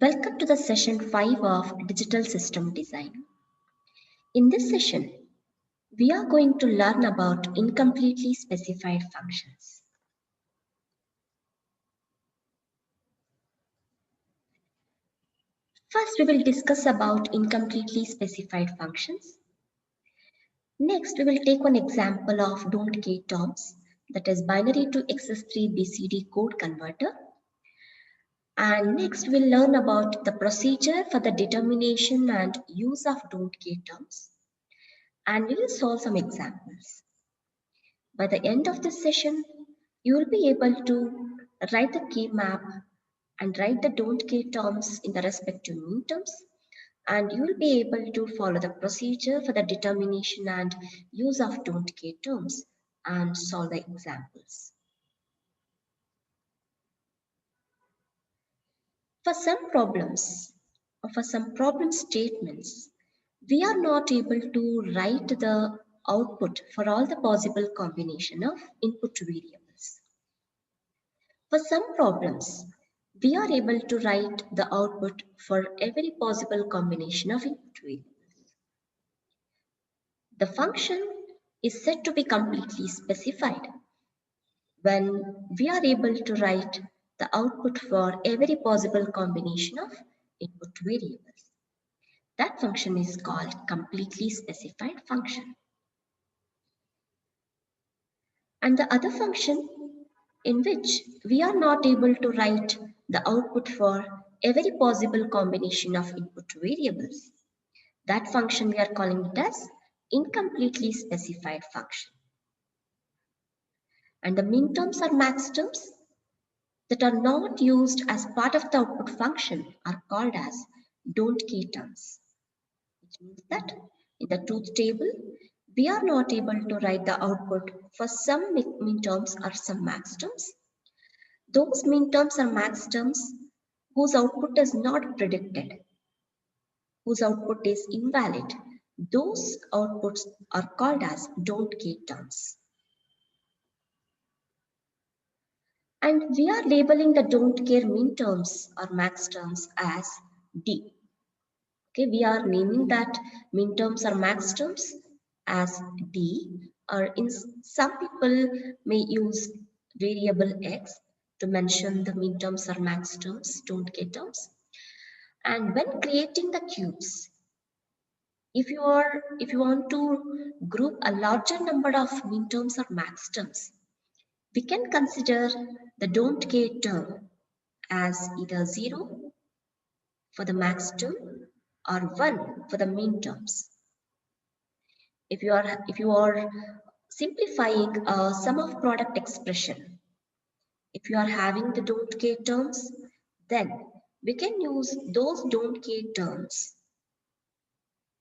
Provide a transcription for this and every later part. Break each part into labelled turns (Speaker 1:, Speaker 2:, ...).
Speaker 1: Welcome to the session 5 of Digital System Design. In this session, we are going to learn about incompletely specified functions. First, we will discuss about incompletely specified functions. Next, we will take one example of don't care terms, that is binary to XS3 BCD code converter. And next, we'll learn about the procedure for the determination and use of don't care terms. And we will solve some examples. By the end of this session, you will be able to write the key map and write the don't care terms in the respective mean terms, and you will be able to follow the procedure for the determination and use of don't care terms and solve the examples. For some problems or for some problem statements, we are not able to write the output for all the possible combination of input variables. For some problems, we are able to write the output for every possible combination of input variables. The function is said to be completely specified when we are able to write the output for every possible combination of input variables. That function is called completely specified function. And the other function in which we are not able to write the output for every possible combination of input variables. That function we are calling it as incompletely specified function. And the min terms or max terms that are not used as part of the output function are called as don't care terms. Which means that in the truth table, we are not able to write the output for some min terms or some max terms. Those min terms or max terms whose output is not predicted, whose output is invalid, those outputs are called as don't care terms. And we are labeling the don't care min terms or max terms as D. Okay, we are naming that min terms or max terms as D, or in some people may use variable X to mention the min terms or max terms, don't care terms. And when creating the cubes, if you want to group a larger number of min terms or max terms, we can consider the don't care term as either 0 for the max term or 1 for the min terms. If you are simplifying a sum of product expression, if you are having the don't care terms, then we can use those don't care terms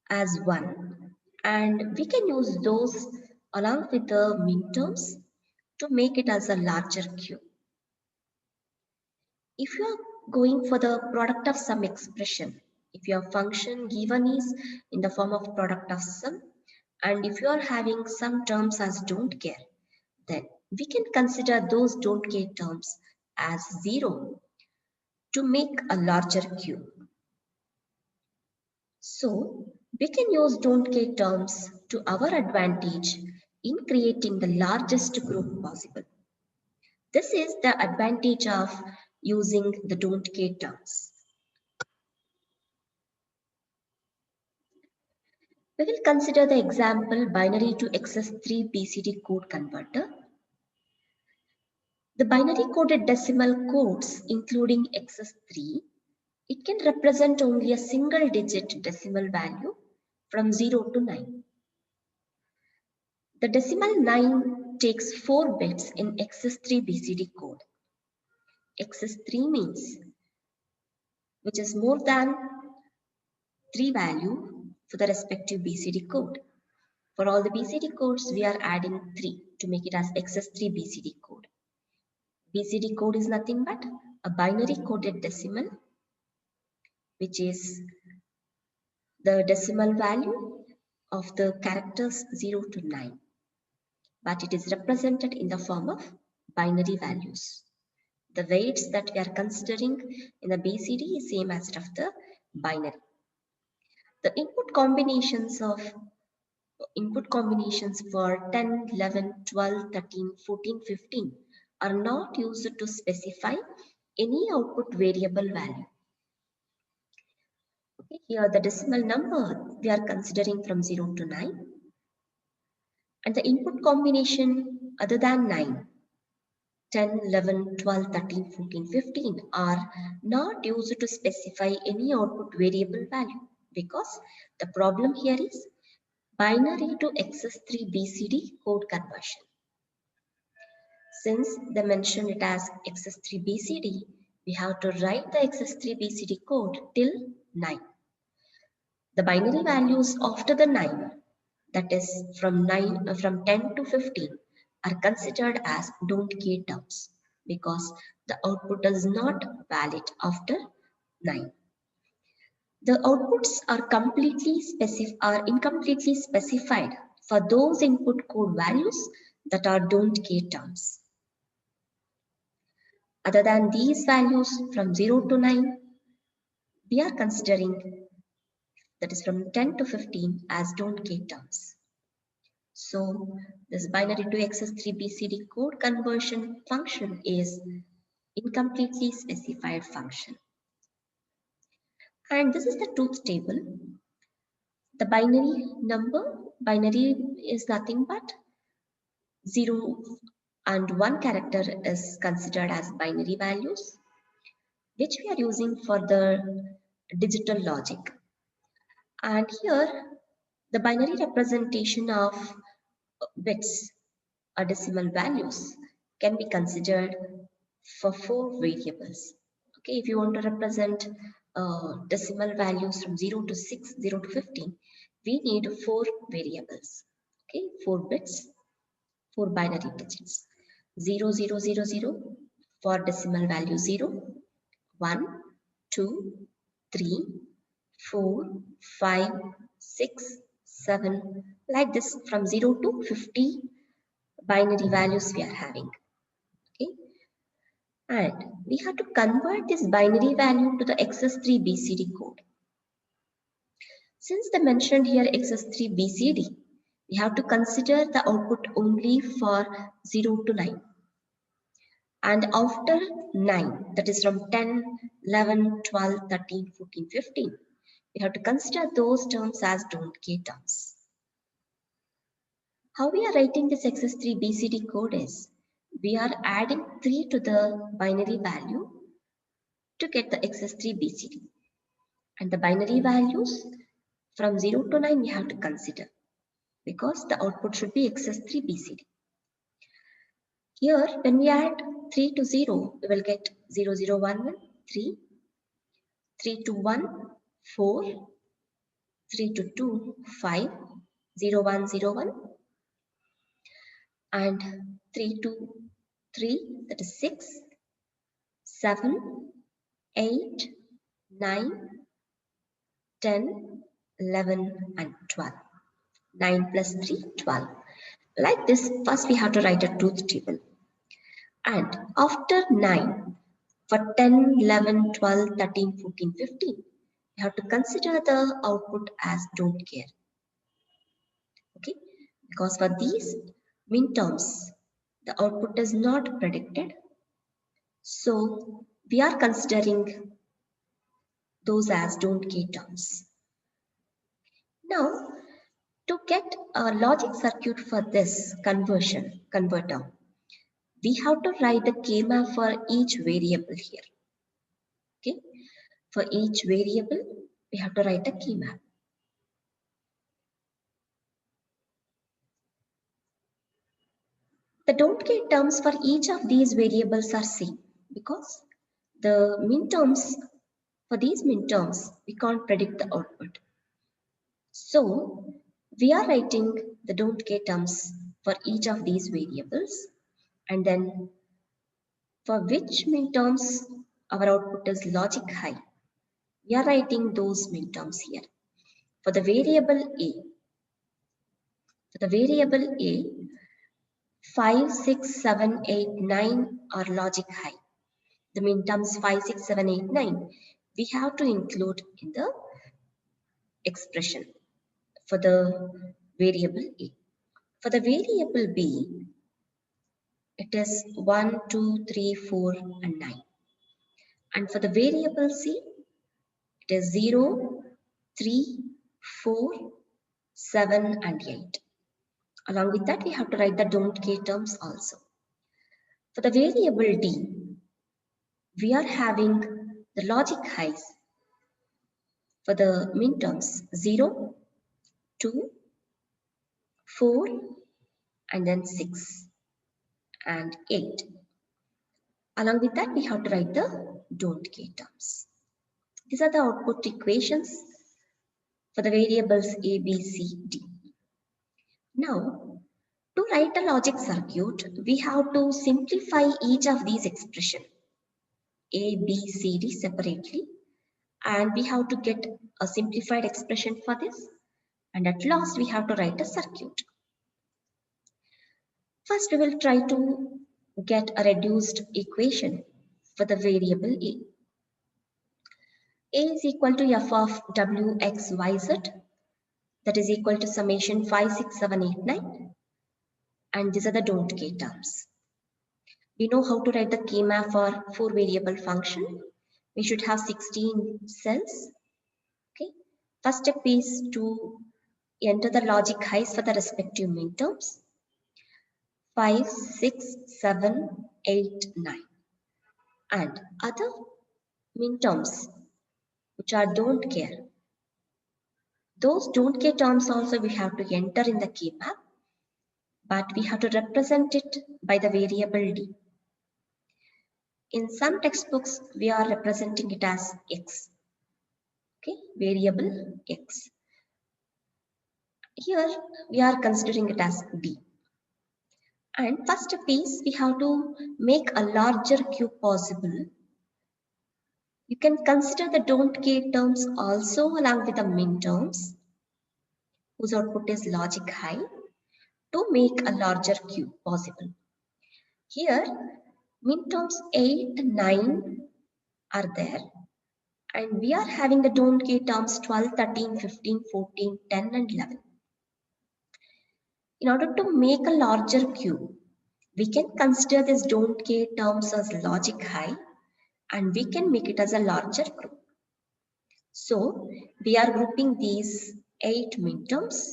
Speaker 1: as 1, and we can use those along with the min terms to make it as a larger cube. If you are going for the product of sum expression, if your function given is in the form of product of sum, and if you are having some terms as don't care, then we can consider those don't care terms as 0 to make a larger cube. So we can use don't care terms to our advantage in creating the largest group possible. This is the advantage of using the don't care terms. We will consider the example binary to XS3 BCD code converter. The binary coded decimal codes including XS3, it can represent only a single digit decimal value from 0 to 9. The decimal 9 takes 4 bits in XS3 BCD code. XS3 means which is more than 3 value for the respective BCD code. For all the BCD codes, we are adding 3 to make it as XS3 BCD code. BCD code is nothing but a binary coded decimal, which is the decimal value of the characters 0 to 9. But it is represented in the form of binary values. The weights that we are considering in the BCD is same as that of the binary. The input combinations for 10, 11, 12, 13, 14, 15 are not used to specify any output variable value. Okay, here the decimal number we are considering from 0 to 9, and the input combination other than 9, 10, 11, 12, 13, 14, 15 are not used to specify any output variable value, because the problem here is binary to XS3 BCD code conversion. Since they mentioned it as XS3 BCD, we have to write the XS3 BCD code till 9. The binary values after the 9, that is from 10 to 15, are considered as don't care terms because the output is not valid after 9. The outputs are incompletely specified for those input code values that are don't care terms. Other than these values from 0 to 9, we are considering, that is from 10 to 15, as don't care terms. So this binary to XS3 BCD code conversion function is incompletely specified function. And this is the truth table. The binary is nothing but 0 and 1 character is considered as binary values, which we are using for the digital logic. And here the binary representation of bits or decimal values can be considered for 4 variables. Okay, if you want to represent decimal values from 0 to 6, 0 to 15, we need 4 variables. Okay, 4 bits, 4 binary digits. 0, 0, 0, 0 for decimal value 0, 1, 2, 3, 4, 5, 6, 7, like this from 0 to 50 binary values we are having. Okay, and we have to convert this binary value to the XS3 BCD code. Since they mentioned here XS3 BCD, we have to consider the output only for 0 to 9. And after 9, that is from 10, 11, 12, 13, 14, 15, we have to consider those terms as don't care terms. How we are writing this XS3 BCD code is, we are adding 3 to the binary value to get the XS3 BCD. And the binary values from 0 to 9 we have to consider, because the output should be XS3 BCD. Here, when we add 3 to 0, we will get 0, 0, 1, 1, 3, 3 to 1, 4, 3 to 2, 5, 0, 1, 0, 1, and 3 to 3, that is 6, 7, 8, 9, 10, 11, and 12. 9 plus 3, 12. Like this, first we have to write a truth table. And after 9, for 10, 11, 12, 13, 14, 15, we have to consider the output as don't care. Okay, because for these minterms, the output is not predicted. So we are considering those as don't care terms. Now, to get a logic circuit for this converter, we have to write the k-map for each variable here. Okay, for each variable, we have to write a k-map. The don't care terms for each of these variables are same, because the minterms, for these minterms, we can't predict the output. So we are writing the don't care terms for each of these variables, and then for which minterms our output is logic high, we are writing those minterms here. For the variable A, 5, 6, 7, 8, 9 are logic high. the minterms 5, 6, 7, 8, 9, we have to include in the expression for the variable A. For the variable B, it is 1, 2, 3, 4, and 9. And for the variable C, it is 0, 3, 4, 7, and 8. Along with that, we have to write the don't care terms also. For the variable D, we are having the logic highs for the minterms 0, 2, 4, and then 6 and 8. Along with that, we have to write the don't care terms. These are the output equations for the variables A, B, C, D. Now, to write a logic circuit, we have to simplify each of these expressions A, B, C, D separately, and we have to get a simplified expression for this, and at last we have to write a circuit. First, we will try to get a reduced equation for the variable A. A is equal to f of w x y z, that is equal to summation 5, 6, 7, 8, 9, and these are the don't care terms. We know how to write the schema for 4 variable function. We should have 16 cells. Okay. First step is to enter the logic highs for the respective minterms. 5, 6, 7, 8, 9. And other minterms which are don't care. Those don't care terms also we have to enter in the key map, but we have to represent it by the variable D. In some textbooks, we are representing it as X. Okay, variable X. Here, we are considering it as D. And first piece, we have to make a larger cube possible. You can consider the don't care terms also along with the min terms, whose output is logic high, to make a larger cube possible. Here, min terms 8, 9 are there, and we are having the don't care terms 12, 13, 15, 14, 10, and 11. In order to make a larger cube, we can consider this don't care terms as logic high, and we can make it as a larger group. So we are grouping these 8 minterms,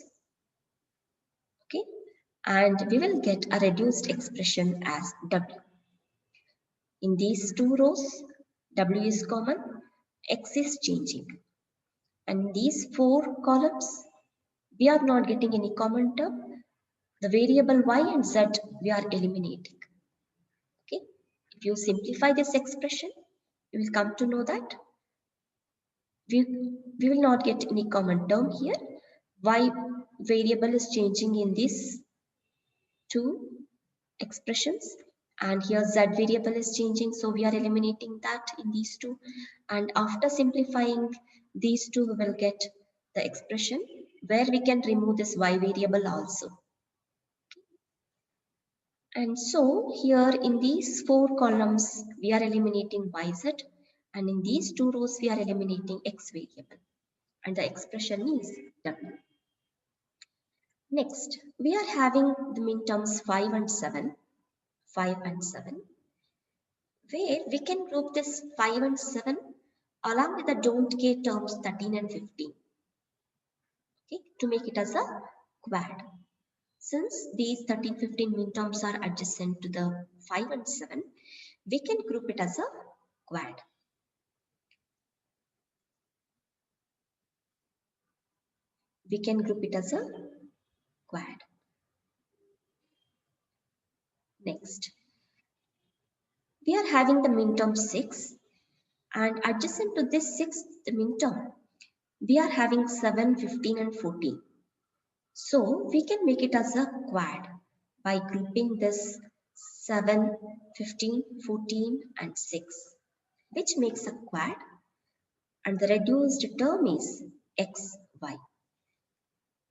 Speaker 1: okay, and we will get a reduced expression as W. In these 2 rows, W is common, X is changing. And in these 4 columns, we are not getting any common term. The variable Y and Z we are eliminating. Okay, if you simplify this expression, you will come to know that we will not get any common term here. Y variable is changing in these 2 expressions, and here Z variable is changing, so we are eliminating that in these 2, and after simplifying these 2 we will get the expression where we can remove this Y variable also. And so here in these 4 columns we are eliminating YZ, and in these 2 rows we are eliminating X variable, and the expression is W. Next, we are having the minterms 5 and 7, where we can group this 5 and 7 along with the don't care terms 13 and 15, okay, to make it as a quad. Since these 13, 15 minterms are adjacent to the 5 and 7, we can group it as a quad. We can group it as a quad. Next, we are having the minterm 6, and adjacent to this 6th minterm, we are having 7, 15, and 14. So we can make it as a quad by grouping this 7, 15, 14, and 6, which makes a quad, and the reduced term is x, y.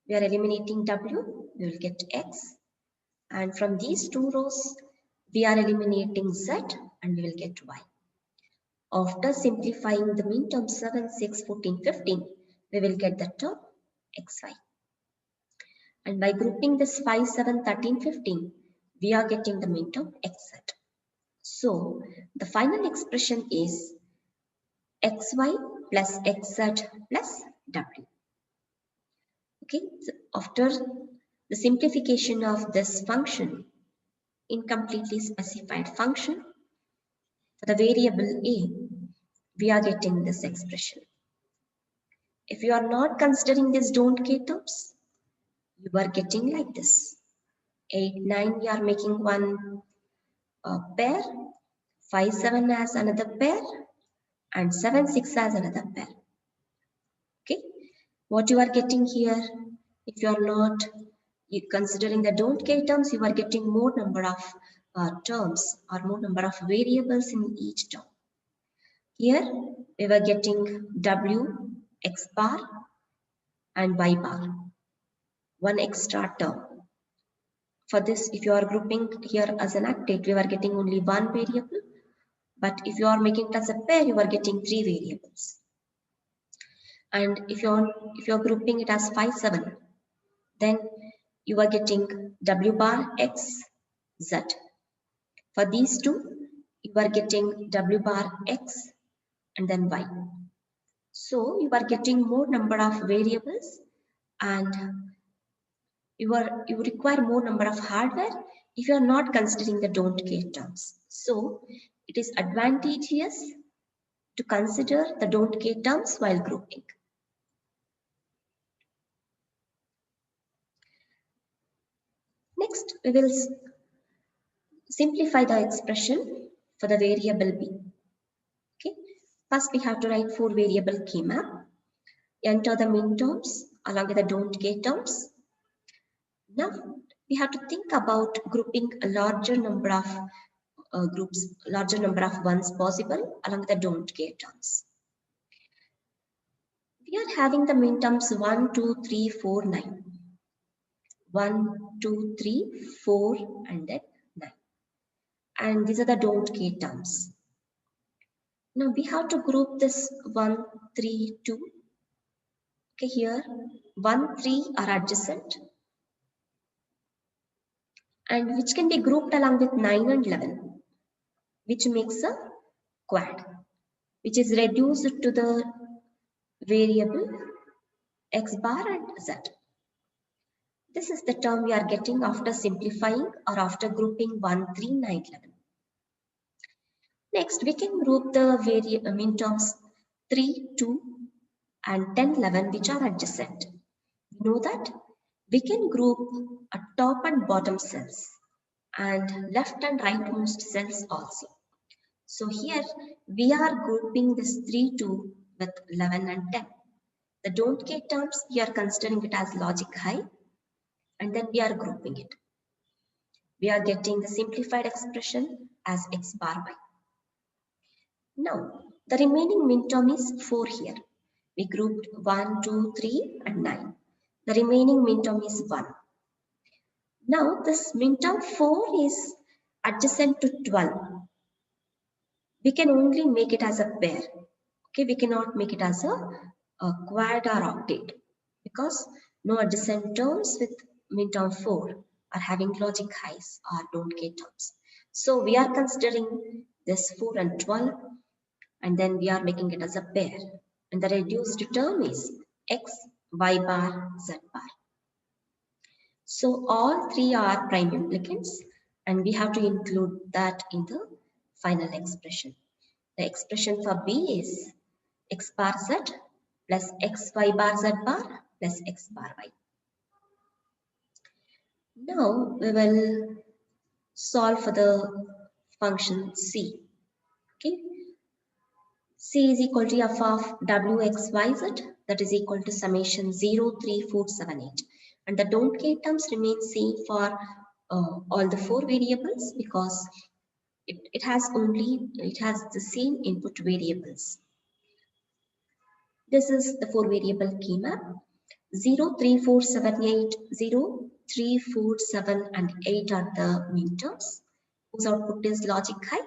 Speaker 1: We are eliminating w, we will get x, and from these 2 rows, we are eliminating z, and we will get y. After simplifying the minterm 7, 6, 14, 15, we will get the term xy. And by grouping this 5, 7, 13, 15, we are getting the minterm xz. So the final expression is xy plus xz plus w. Okay, so after the simplification of this function, incompletely specified function, for the variable a, we are getting this expression. If you are not considering these don't care terms, you are getting like this. 8, 9, you are making one pair, 5, 7 as another pair, and 7, 6 as another pair. Okay, what you are getting here, if you are not considering the don't care terms, you are getting more number of terms or more number of variables in each term. Here we were getting w, x bar and y bar, one extra term. For this, if you are grouping here as an octet, we are getting only one variable. But if you are making it as a pair, you are getting 3 variables. And if you're grouping it as 5, 7, then you are getting w bar x, z. For these two, you are getting w bar x and then y. So you are getting more number of variables and you require more number of hardware if you are not considering the don't care terms. So it is advantageous to consider the don't care terms while grouping. Next, we will simplify the expression for the variable b. Okay. First, we have to write 4 variable key map. Enter the min terms along with the don't care terms. Now, we have to think about grouping a larger number of larger number of ones possible along with the don't care terms. We are having the min terms 1, 2, 3, 4, 9. 1, 2, 3, 4, and then 9. And these are the don't care terms. Now we have to group this 1, 3, 2. Okay, here 1, 3 are adjacent and which can be grouped along with 9 and 11, which makes a quad, which is reduced to the variable x bar and z. This is the term we are getting after simplifying or after grouping 1, 3, 9, 11. Next, we can group the min terms 3, 2, and 10, 11, which are adjacent. We know that we can group a top and bottom cells and left and rightmost cells also. So here we are grouping this 3, 2 with 11 and 10. The don't care terms, we are considering it as logic high and then we are grouping it. We are getting the simplified expression as x bar y. Now, the remaining min term is 4 here. We grouped 1, 2, 3 and 9. The remaining min term is 1. Now, this min term 4 is adjacent to 12. We can only make it as a pair. Okay, we cannot make it as a quad or octet because no adjacent terms with min term 4 are having logic highs or don't care terms. So we are considering this 4 and 12 and then we are making it as a pair. And the reduced term is x, y bar, z bar. So all 3 are prime implicants and we have to include that in the final expression. The expression for B is x bar z plus x y bar z bar plus x bar y. Now we will solve for the function C. Okay. C is equal to f of w x y z, that is equal to summation 0, 3, 4, 7, 8. And the don't care terms remain same for all the 4 variables because it has the same input variables. This is the 4 variable key map. 0, 3, 4, 7, 8, 0, 3, 4, 7 and 8 are the min terms whose output is logic high.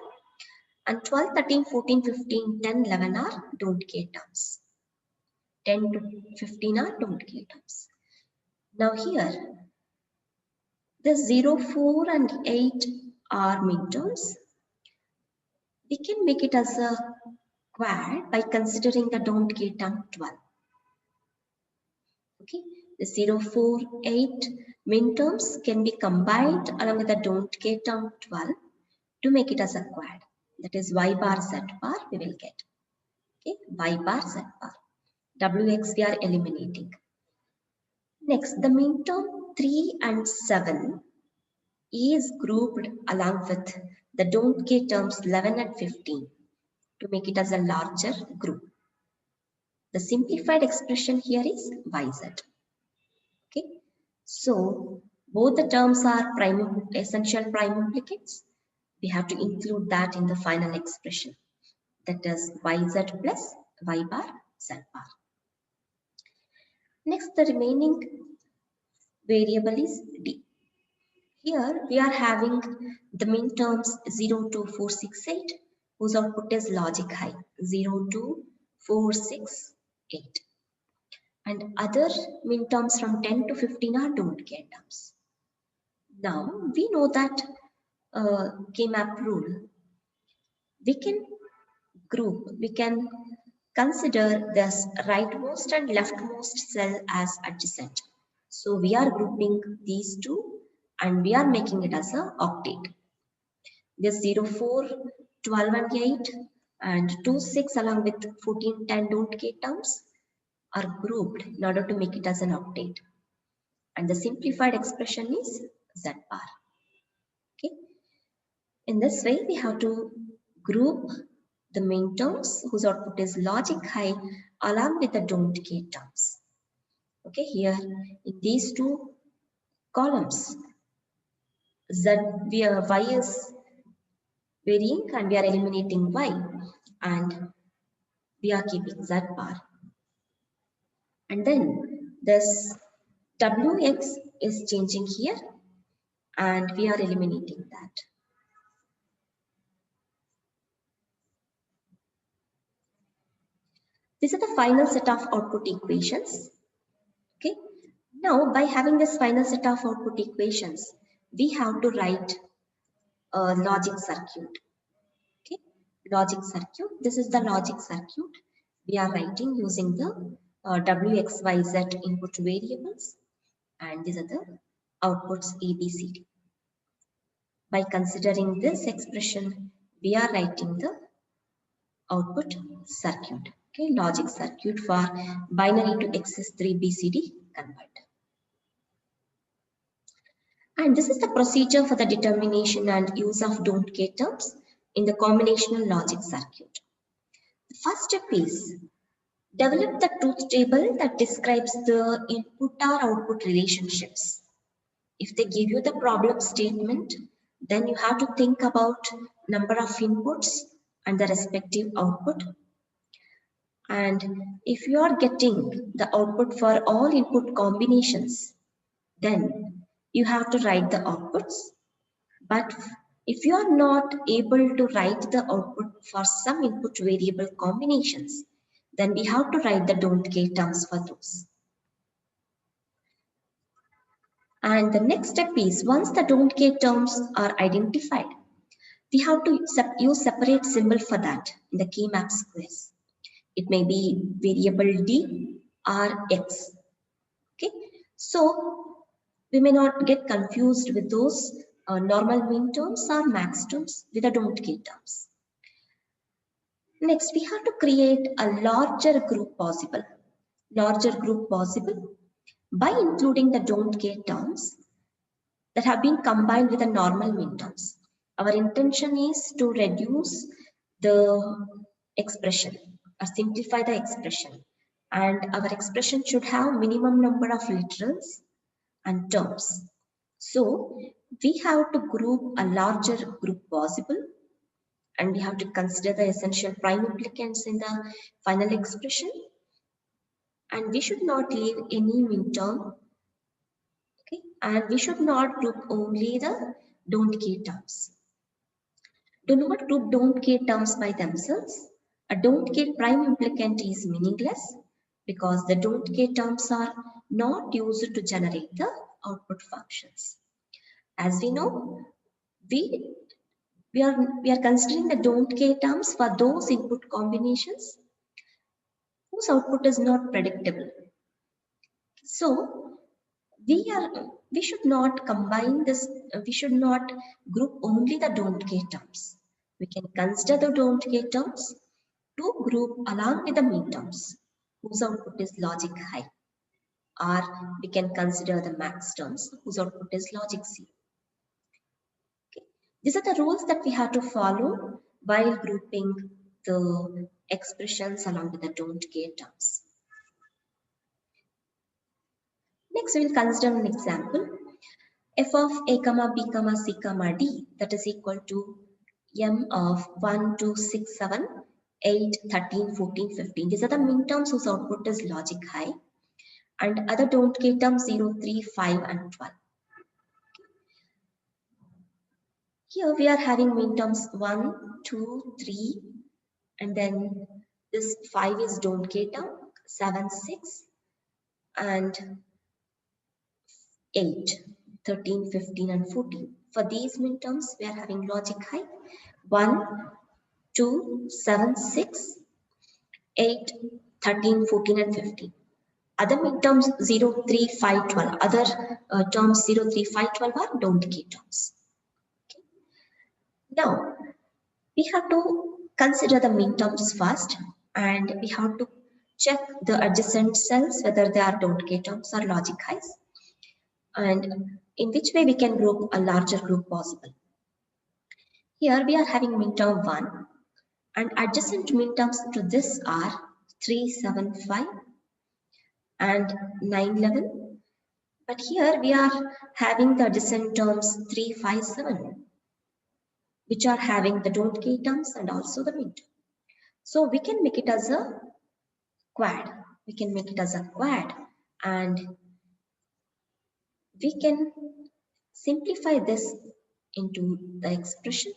Speaker 1: And 12, 13, 14, 15, 10, 11 are don't care terms. 10 to 15 are don't care terms. Now here, the 0, 4 and 8 are midterms. We can make it as a quad by considering the don't care term 12. Okay, the 0, 4, 8 midterms can be combined along with the don't care term 12 to make it as a quad. That is y bar z bar we will get. Okay, y bar z bar. Wx we are eliminating. Next, the midterm 3 and 7 is grouped along with the don't care terms 11 and 15 to make it as a larger group. The simplified expression here is yz. Okay, so both the terms are essential prime implicates. We have to include that in the final expression. That is yz plus y bar z bar. Next, the remaining variable is d. Here we are having the midterms 0 to 468 whose output is logic high 0 to 468, and other midterms from 10 to 15 are don't care terms. Now we know that K-map rule, we can we can consider this rightmost and leftmost cell as adjacent. So we are grouping these two and we are making it as a octet. This 0, 4, 12 and 8 and 2, 6 along with 14, 10 don't care terms are grouped in order to make it as an octet. And the simplified expression is Z bar. Okay. In this way, we have to group the main terms whose output is logic high along with the don't care terms. Okay, here in these two columns, y is varying and we are eliminating y, and we are keeping z bar. And then this wx is changing here and we are eliminating that. This is the final set of output equations. Okay. Now, by having this final set of output equations, we have to write a logic circuit. Okay. Logic circuit. This is the logic circuit we are writing using the w, x, y, z input variables, and these are the outputs A, B, C, D. By considering this expression, we are writing the output circuit. Okay, logic circuit for binary to x3 BCD converter. And this is the procedure for the determination and use of don't care terms in the combinational logic circuit. The first step is develop the truth table that describes the input or output relationships. If they give you the problem statement, then you have to think about number of inputs and the respective output. And if you are getting the output for all input combinations, then you have to write the outputs. But if you are not able to write the output for some input variable combinations, then we have to write the don't care terms for those. And the next step is once the don't care terms are identified, we have to use separate symbol for that in the K-map squares. It may be variable D or X. Okay, so we may not get confused with those normal min terms or max terms with the don't care terms. Next, we have to create a larger group possible by including the don't care terms that have been combined with the normal min terms. Our intention is to reduce the expression or simplify the expression, and our expression should have minimum number of literals and terms. So we have to group a larger group possible, and we have to consider the essential prime implicants in the final expression, and we should not leave any min term. Okay, and we should not group only the don't care terms. Do not group don't care terms by themselves. A don't care prime implicant is meaningless because the don't care terms are not used to generate the output functions. As we know, we, we are considering the don't care terms for those input combinations whose output is not predictable. So we should not combine this, we should not group only the don't care terms. We can consider the don't care terms to group along with the mean terms whose output is logic high, or we can consider the max terms whose output is logic C. Okay. These are the rules that we have to follow while grouping the expressions along with the don't care terms. Next, we will consider an example. F of a comma b comma c comma d, that is equal to m of 1, 2, 6, 7, 8, 13, 14, 15. These are the min terms whose output is logic high, and other don't care terms 0, 3, 5, and 12. Here we are having min terms 1, 2, 3, and then this 5 is don't care term, 7, 6, and 8, 13, 15, and 14. For these min terms, we are having logic high 1, 2, 7, 6, 8, 13, 14, and 15. Other midterms 0, 3, 5, 12. Other terms 0, 3, 5, 12 are don't care terms. Okay. Now, we have to consider the midterms first, and we have to check the adjacent cells whether they are don't care terms or logic highs, and in which way we can group a larger group possible. Here we are having midterm 1, and adjacent midterms to this are 3, 7, 5 and 9, 11. But here we are having the adjacent terms 3, 5, 7, which are having the don't care terms and also the midterm. So we can make it as a quad. We can make it as a quad, and we can simplify this into the expression.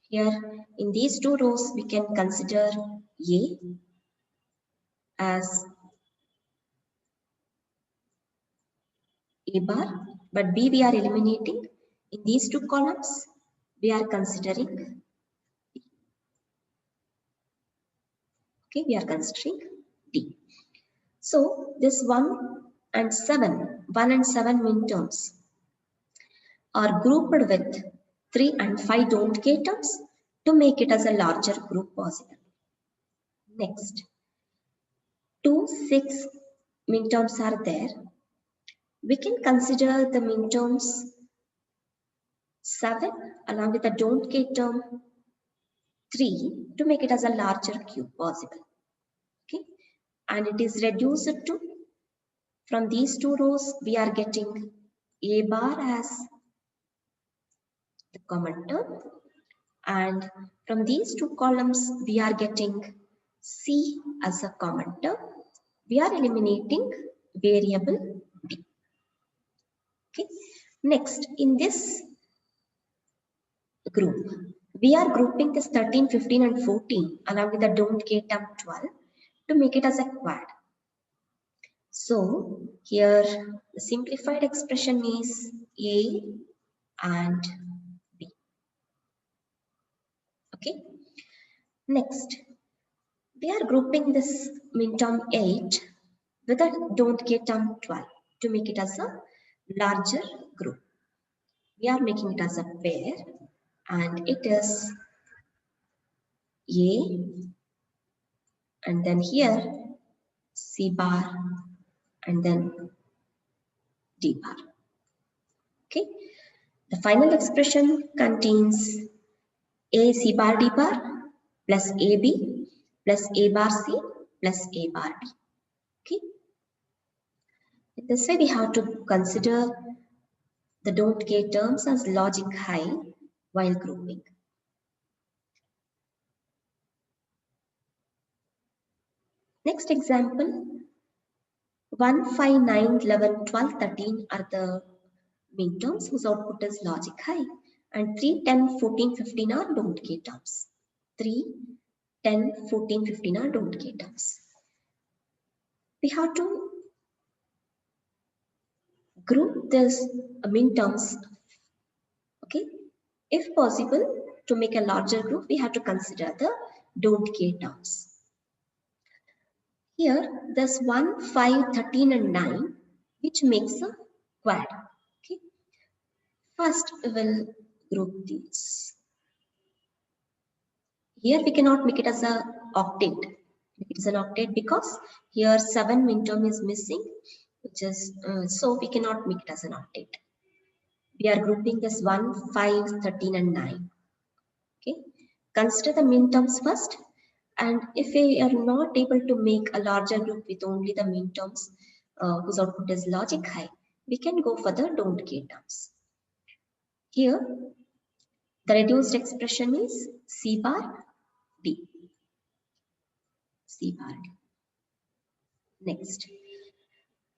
Speaker 1: Here in these two rows, we can consider A as A bar, but B we are eliminating. In these two columns, we are considering, okay, we are considering D. So this 1 and 7 midterms are grouped with 3 and 5 don't care terms to make it as a larger group possible. Next, 2, 6 midterms are there. We can consider the midterms 7 along with the don't care term 3 to make it as a larger cube possible. Okay, and it is reduced to, from these two rows we are getting A bar as the common term, and from these two columns we are getting C as a common term. We are eliminating variable D. Okay. Next, in this group, we are grouping this 13, 15, and 14 along with the don't care term 12 to make it as a quad. So here the simplified expression is A and B. Okay. Next, we are grouping this midterm 8 with a don't care term 12 to make it as a larger group. We are making it as a pair, and it is A, and then here C bar, and then D bar. Okay. The final expression contains A C bar D bar plus AB plus A bar C plus A bar D. Okay. In this way, we have to consider the don't care terms as logic high while grouping. Next example, 1, 5, 9, 11, 12, 13 are the midterms whose output is logic high, And 3, 10, 14, 15 are don't care terms. 3, 10, 14, 15 are don't care terms. We have to group this minterms. Okay, if possible, to make a larger group, we have to consider the don't care terms. Here, there's 1, 5, 13 and 9, which makes a quad. Okay, first we will group these. Here we cannot make it as a octet. It is an octet because here 7 minterm is missing, which is so we cannot make it as an octet. We are grouping this 1, 5, 13 and 9. Okay, consider the minterms first, and if we are not able to make a larger group with only the minterms whose output is logic high, we can go for the don't care terms. Here the reduced expression is C bar D. C bar D. Next,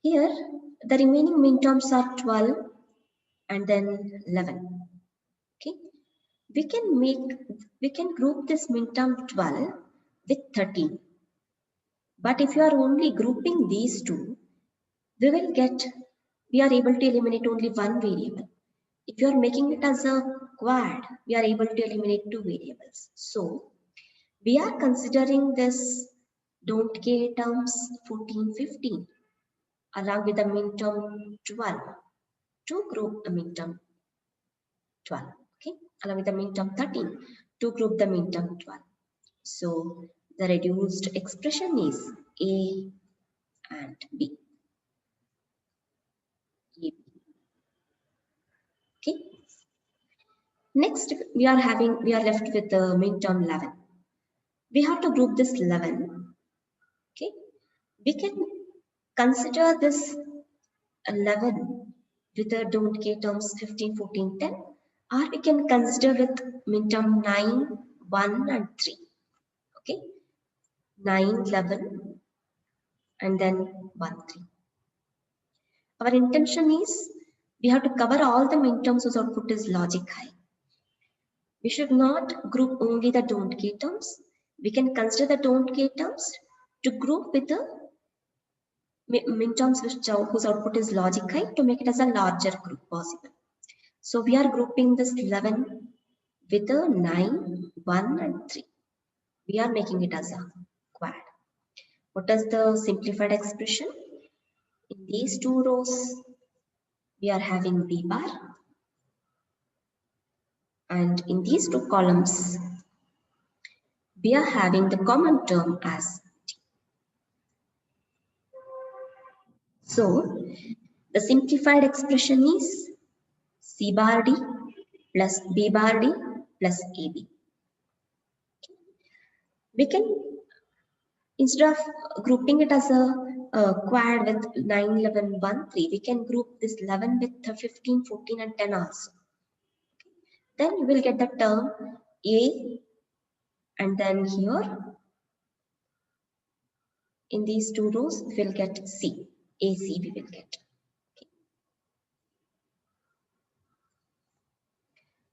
Speaker 1: here the remaining minterms are 12 and then 11. Okay, we can group this minterm 12 with 13. But if you are only grouping these two, we are able to eliminate only one variable. If you are making it as a quad, we are able to eliminate two variables. So we are considering this don't care terms 14, 15 along with the minterm 12 to group the minterm 12. Okay, along with the minterm 13 to group the minterm 12. So the reduced expression is A and B. Okay. Next, we are left with the midterm 11. We have to group this 11. Okay. We can consider this 11 with the don't care terms 15, 14, 10, or we can consider with midterm 9, 1 and 3. Okay. 9, 11 and then 1, 3. Our intention is we have to cover all the midterms whose output is logic high. We should not group only the don't care terms. We can consider the don't care terms to group with the minterms whose output is logic high to make it as a larger group possible. So we are grouping this 11 with a 9, 1 and 3. We are making it as a quad. What is the simplified expression? In these two rows, we are having B bar. And in these two columns, we are having the common term as D. So the simplified expression is C bar D plus B bar D plus AB. We can, instead of grouping it as a quad with 9, 11, 1, 3, we can group this 11 with 15, 14 and 10 also. Then you will get the term A, and then here in these two rows we will get C. AC we will get. Okay.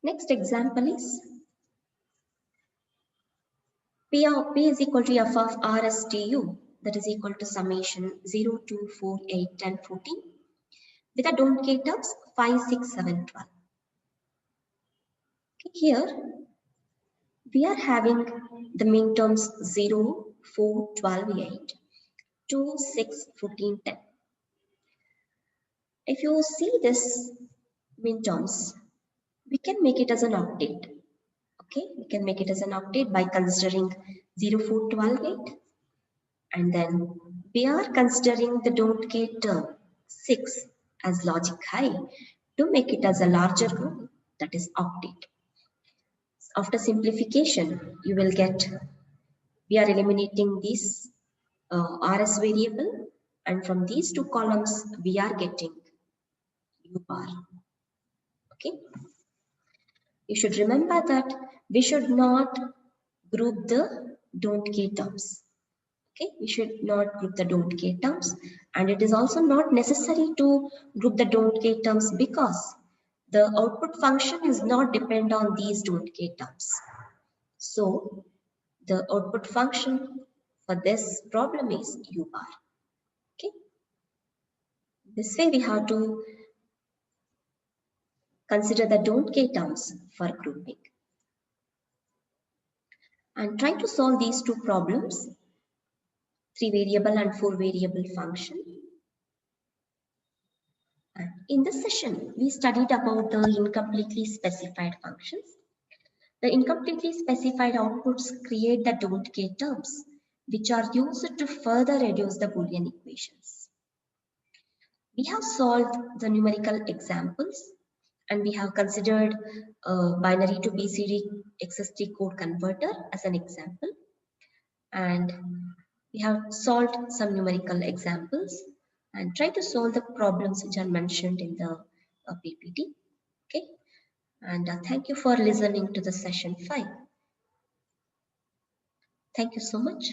Speaker 1: Next example is P is equal to F of RSTU, that is equal to summation 0, 2, 4, 8, 10, 14 with a don't care terms 5, 6, 7, 12. Okay, here we are having the minterms 0, 4, 12, 8, 2, 6, 14, 10. If you see this minterms, we can make it as an octet. Okay, we can make it as an octet by considering 0, 4, 12, 8. And then we are considering the don't care term 6 as logic high to make it as a larger group, that is octet. After simplification, you will get, we are eliminating this RS variable, and from these two columns, we are getting U bar. Okay. You should remember that we should not group the don't care terms. Okay, we should not group the don't care terms, and it is also not necessary to group the don't care terms because the output function is not depend on these don't care terms. So the output function for this problem is u bar. Okay. This way we have to consider the don't care terms for grouping. And try to solve these two problems, 3 variable and 4 variable function. And in this session, we studied about the incompletely specified functions. The incompletely specified outputs create the don't care terms, which are used to further reduce the Boolean equations. We have solved the numerical examples, and we have considered a binary to BCD XST code converter as an example. And we have solved some numerical examples and try to solve the problems which are mentioned in the PPT. Okay, and thank you for listening to the session 5. Thank you so much.